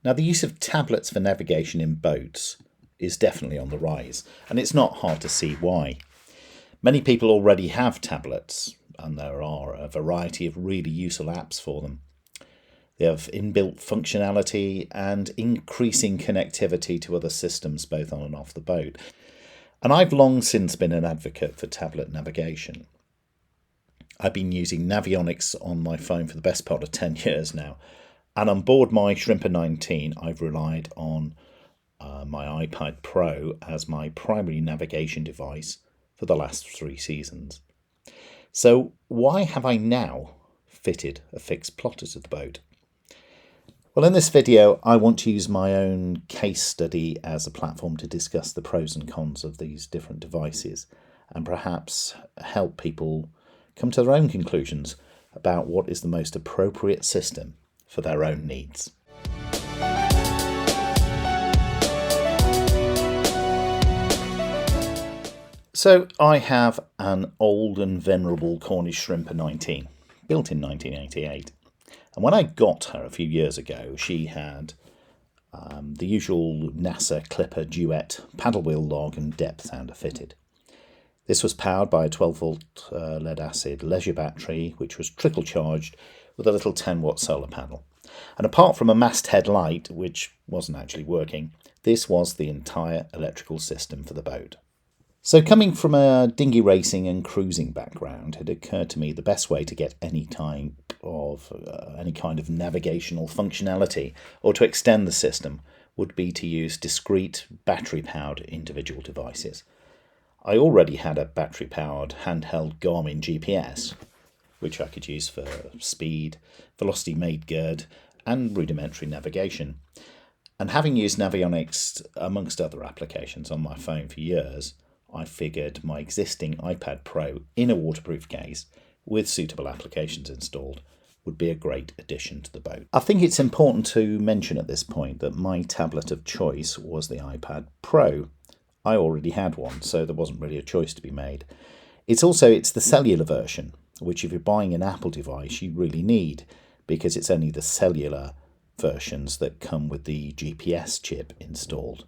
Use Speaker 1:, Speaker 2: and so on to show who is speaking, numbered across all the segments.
Speaker 1: Now, the use of tablets for navigation in boats is definitely on the rise, and it's not hard to see why. Many people already have tablets, and there are a variety of really useful apps for them. They have inbuilt functionality and increasing connectivity to other systems both on and off the boat. And I've long since been an advocate for tablet navigation. I've been using Navionics on my phone for the best part of 10 years now. And on board my Shrimper 19, I've relied on my iPad Pro as my primary navigation device for the last 3 seasons. So why have I now fitted a fixed plotter to the boat? Well, in this video, I want to use my own case study as a platform to discuss the pros and cons of these different devices and perhaps help people come to their own conclusions about what is the most appropriate system for their own needs. So I have an old and venerable Cornish Shrimper 19, built in 1988. And when I got her a few years ago, she had the usual NASA Clipper Duet paddle wheel log and depth sounder fitted. This was powered by a 12-volt lead-acid leisure battery, which was trickle charged with a little 10-watt solar panel. And apart from a masthead light, which wasn't actually working, this was the entire electrical system for the boat. So coming from a dinghy racing and cruising background, it occurred to me the best way to get any kind of navigational functionality or to extend the system would be to use discrete battery-powered individual devices. I already had a battery-powered handheld Garmin GPS, which I could use for speed, velocity maidgird, and rudimentary navigation. And having used Navionics amongst other applications on my phone for years, I figured my existing iPad Pro in a waterproof case with suitable applications installed would be a great addition to the boat. I think it's important to mention at this point that my tablet of choice was the iPad Pro. I already had one, so there wasn't really a choice to be made. It's the cellular version, which if you're buying an Apple device you really need, because it's only the cellular versions that come with the GPS chip installed.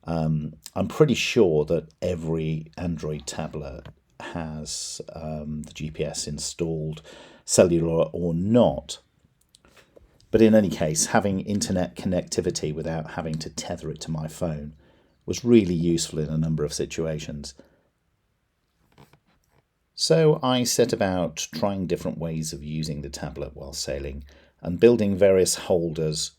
Speaker 1: I'm pretty sure that every Android tablet has the GPS installed, cellular or not. But in any case, having internet connectivity without having to tether it to my phone was really useful in a number of situations. So I set about trying different ways of using the tablet while sailing and building various holders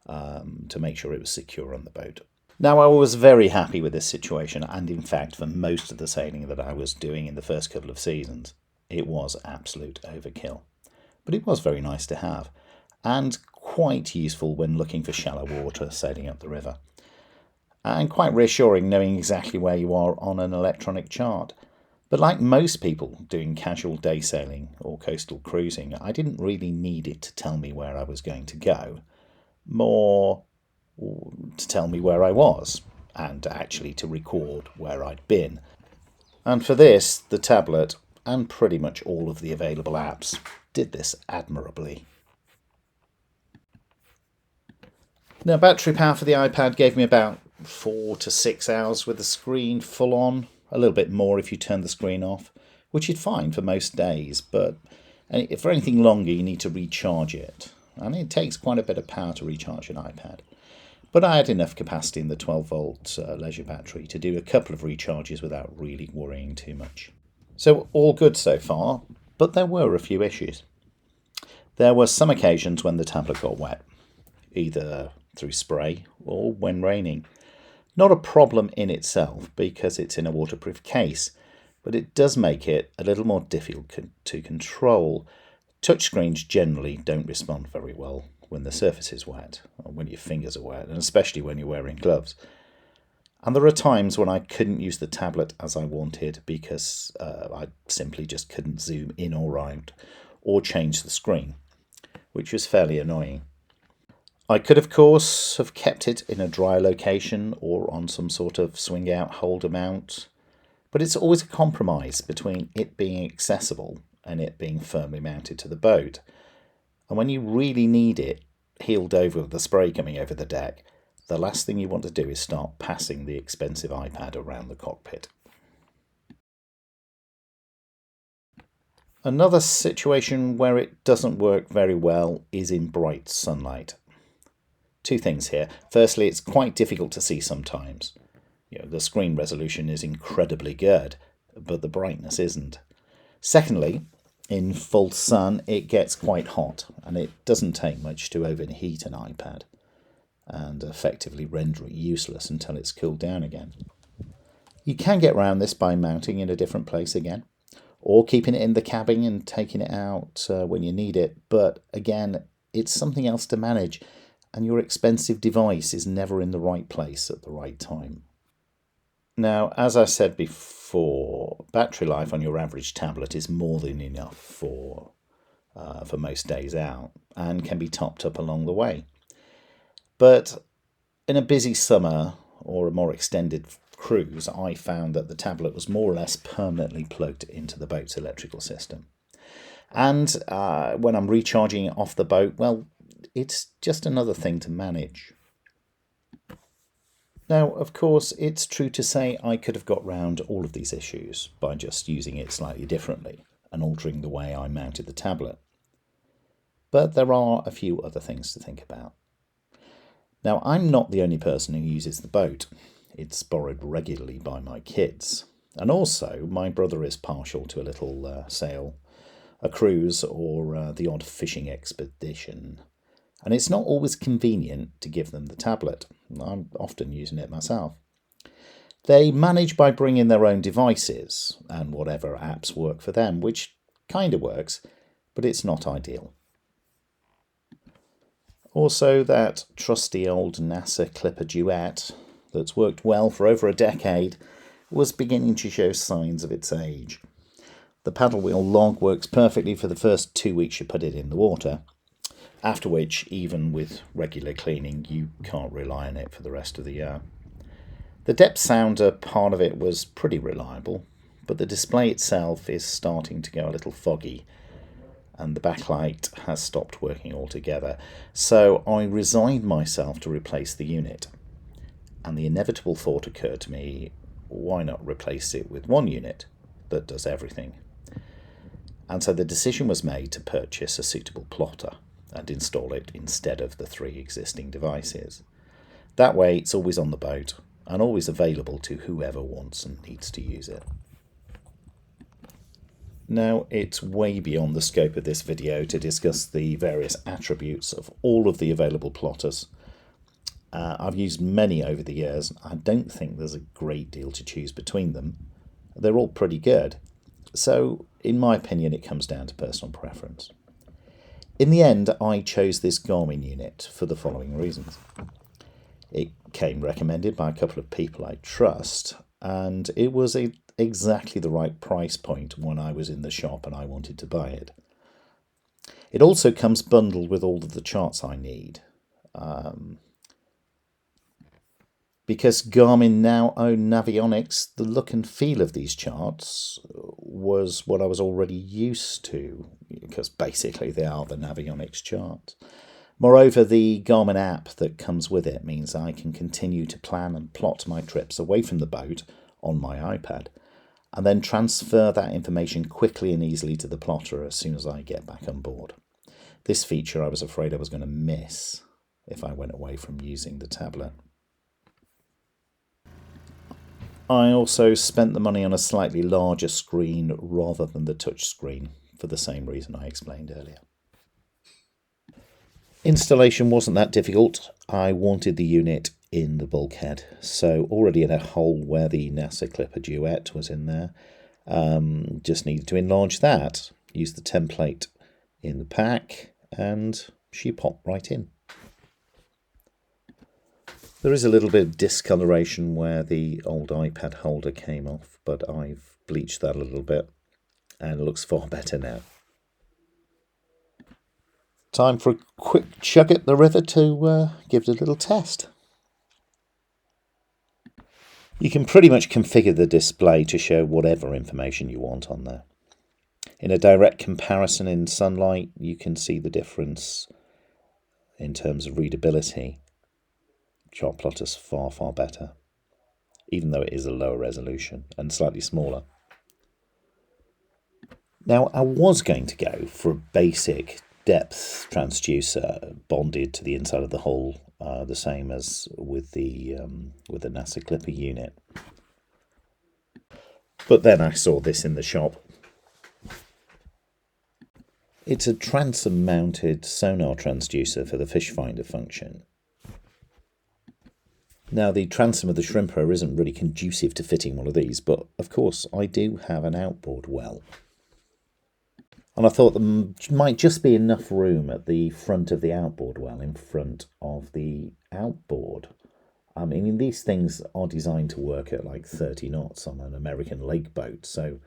Speaker 1: to make sure it was secure on the boat. Now, I was very happy with this situation, and in fact, for most of the sailing that I was doing in the first couple of seasons, it was absolute overkill. But it was very nice to have, and quite useful when looking for shallow water sailing up the river. And quite reassuring knowing exactly where you are on an electronic chart. But like most people doing casual day sailing or coastal cruising, I didn't really need it to tell me where I was going to go. More to tell me where I was, and actually to record where I'd been. And for this, the tablet, and pretty much all of the available apps, did this admirably. Now, battery power for the iPad gave me about 4 to 6 hours with the screen full on, a little bit more if you turn the screen off, which you'd find for most days, but for anything longer you need to recharge it, and it takes quite a bit of power to recharge an iPad. But I had enough capacity in the 12-volt leisure battery to do a couple of recharges without really worrying too much. So all good so far, but there were a few issues. There were some occasions when the tablet got wet, either through spray or when raining. Not a problem in itself because it's in a waterproof case, but it does make it a little more difficult to control. Touchscreens generally don't respond very well when the surface is wet, or when your fingers are wet, and especially when you're wearing gloves. And there are times when I couldn't use the tablet as I wanted because I simply just couldn't zoom in or out or change the screen, which was fairly annoying. I could, of course, have kept it in a dry location or on some sort of swing-out holder mount, but it's always a compromise between it being accessible and it being firmly mounted to the boat. And when you really need it, heeled over with the spray coming over the deck, the last thing you want to do is start passing the expensive iPad around the cockpit. Another situation where it doesn't work very well is in bright sunlight. Two things here. Firstly, it's quite difficult to see sometimes. The screen resolution is incredibly good, but the brightness isn't. Secondly, in full sun it gets quite hot, and it doesn't take much to overheat an iPad and effectively render it useless until it's cooled down again. You can get around this by mounting in a different place again, or keeping it in the cabin and taking it out when you need it, but again, it's something else to manage, and your expensive device is never in the right place at the right time. Now, as I said before, battery life on your average tablet is more than enough for most days out, and can be topped up along the way. But in a busy summer or a more extended cruise, I found that the tablet was more or less permanently plugged into the boat's electrical system. And when I'm recharging it off the boat, well, it's just another thing to manage. Now, of course, it's true to say I could have got round all of these issues by just using it slightly differently and altering the way I mounted the tablet. But there are a few other things to think about. Now, I'm not the only person who uses the boat. It's borrowed regularly by my kids. And also, my brother is partial to a little sail, a cruise, or the odd fishing expedition. And it's not always convenient to give them the tablet. I'm often using it myself. They manage by bringing their own devices and whatever apps work for them, which kind of works, but it's not ideal. Also, that trusty old NASA Clipper Duet that's worked well for over a decade was beginning to show signs of its age. The paddle wheel log works perfectly for the first 2 weeks you put it in the water, after which, even with regular cleaning, you can't rely on it for the rest of the year. The depth sounder part of it was pretty reliable, but the display itself is starting to go a little foggy, and the backlight has stopped working altogether, so I resigned myself to replace the unit. And the inevitable thought occurred to me, why not replace it with one unit that does everything? And so the decision was made to purchase a suitable plotter and install it instead of the 3 existing devices. That way it's always on the boat and always available to whoever wants and needs to use it. Now, it's way beyond the scope of this video to discuss the various attributes of all of the available plotters. I've used many over the years. I don't think there's a great deal to choose between them. They're all pretty good. So, in my opinion, it comes down to personal preference. In the end, I chose this Garmin unit for the following reasons. It came recommended by a couple of people I trust, and it was exactly the right price point when I was in the shop and I wanted to buy it. It also comes bundled with all of the charts I need. Because Garmin now own Navionics, the look and feel of these charts was what I was already used to, because basically they are the Navionics charts. Moreover, the Garmin app that comes with it means I can continue to plan and plot my trips away from the boat on my iPad, and then transfer that information quickly and easily to the plotter as soon as I get back on board. This feature I was afraid I was going to miss if I went away from using the tablet. I also spent the money on a slightly larger screen rather than the touch screen for the same reason I explained earlier. Installation wasn't that difficult. I wanted the unit in the bulkhead, so already in a hole where the NASA Clipper Duet was in there. Just needed to enlarge that, use the template in the pack, and she popped right in. There is a little bit of discoloration where the old iPad holder came off, but I've bleached that a little bit and it looks far better now. Time for a quick chug at the river to give it a little test. You can pretty much configure the display to show whatever information you want on there. In a direct comparison in sunlight, you can see the difference in terms of readability, Chartplotter's far, far better, even though it is a lower resolution and slightly smaller. Now, I was going to go for a basic depth transducer bonded to the inside of the hull, the same as with the NASA Clipper unit. But then I saw this in the shop. It's a transom-mounted sonar transducer for the fish finder function. Now, the transom of the shrimper isn't really conducive to fitting one of these, but of course I do have an outboard well. And I thought there might just be enough room at the front of the outboard well in front of the outboard. I mean, these things are designed to work at like 30 knots on an American lake boat, so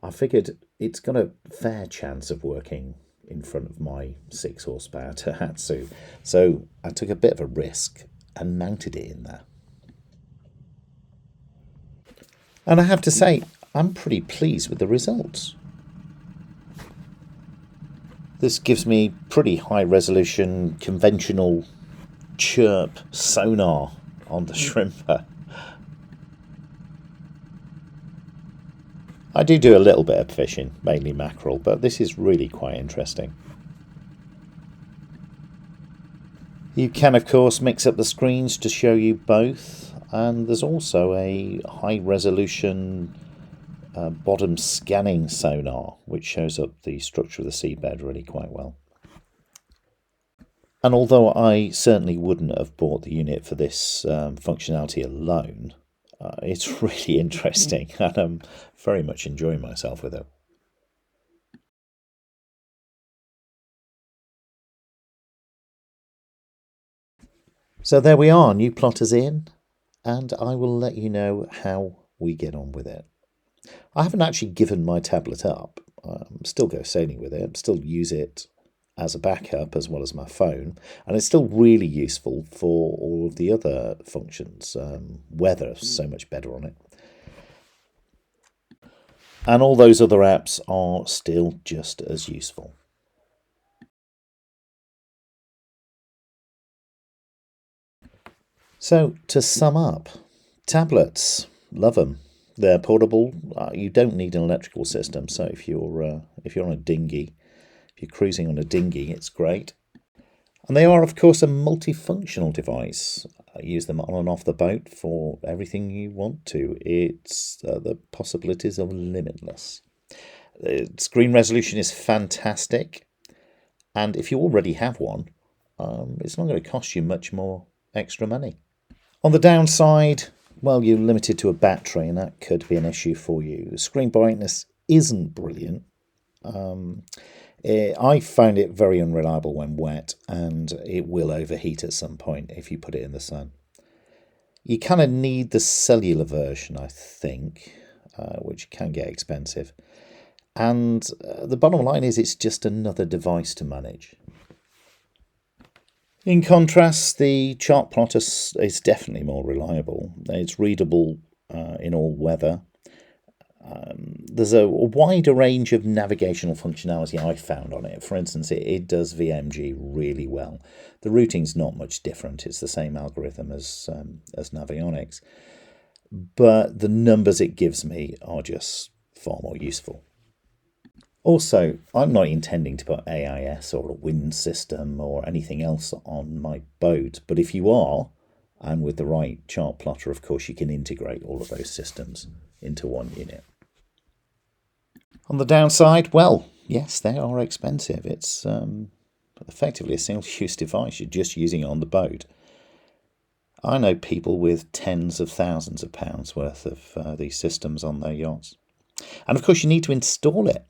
Speaker 1: I figured it's got a fair chance of working in front of my 6 horsepower Tohatsu. So I took a bit of a risk and mounted it in there. And I have to say, I'm pretty pleased with the results. This gives me pretty high resolution, conventional chirp sonar on the shrimper. I do a little bit of fishing, mainly mackerel, but this is really quite interesting. You can, of course, mix up the screens to show you both, and there's also a high resolution bottom scanning sonar, which shows up the structure of the seabed really quite well. And although I certainly wouldn't have bought the unit for this functionality alone, it's really interesting, and I'm very much enjoying myself with it. So there we are, new plotters in, and I will let you know how we get on with it. I haven't actually given my tablet up. Still go sailing with it, still use it as a backup as well as my phone, and it's still really useful for all of the other functions. Weather is so much better on it. And all those other apps are still just as useful. So, to sum up, tablets, love them. They're portable. You don't need an electrical system. So if you're on a dinghy, if you're cruising on a dinghy, it's great. And they are, of course, a multifunctional device. Use them on and off the boat for everything you want to. It's the possibilities are limitless. The screen resolution is fantastic, and if you already have one, it's not going to cost you much more extra money. On the downside, well, you're limited to a battery, and that could be an issue for you. The screen brightness isn't brilliant. I found it very unreliable when wet, and it will overheat at some point if you put it in the sun. You kind of need the cellular version, I think, which can get expensive. And the bottom line is it's just another device to manage. In contrast, the Chartplotter is definitely more reliable. It's readable in all weather. There's a wider range of navigational functionality I found on it. For instance, it does VMG really well. The routing's not much different. It's the same algorithm as Navionics. But the numbers it gives me are just far more useful. Also, I'm not intending to put AIS or a wind system or anything else on my boat, but if you are, and with the right chart plotter, of course, you can integrate all of those systems into one unit. On the downside, well, yes, they are expensive. It's effectively a single-use device. You're just using it on the boat. I know people with tens of thousands of pounds worth of these systems on their yachts. And of course, you need to install it.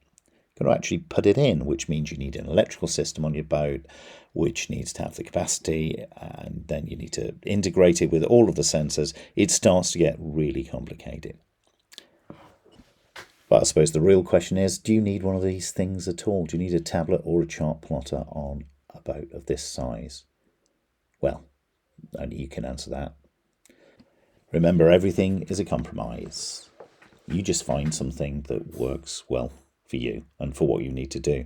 Speaker 1: You've got to actually put it in, which means you need an electrical system on your boat, which needs to have the capacity, and then you need to integrate it with all of the sensors. It starts to get really complicated. But I suppose the real question is, do you need one of these things at all? Do you need a tablet or a chart plotter on a boat of this size? Well, only you can answer that. Remember, everything is a compromise. You just find something that works well for you and for what you need to do.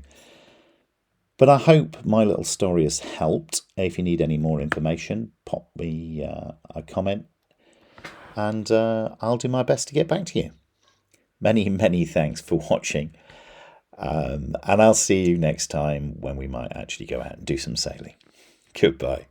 Speaker 1: But I hope my little story has helped. If you need any more information, pop me a comment, and I'll do my best to get back to you. Many, many thanks for watching. And I'll see you next time when we might actually go out and do some sailing. Goodbye.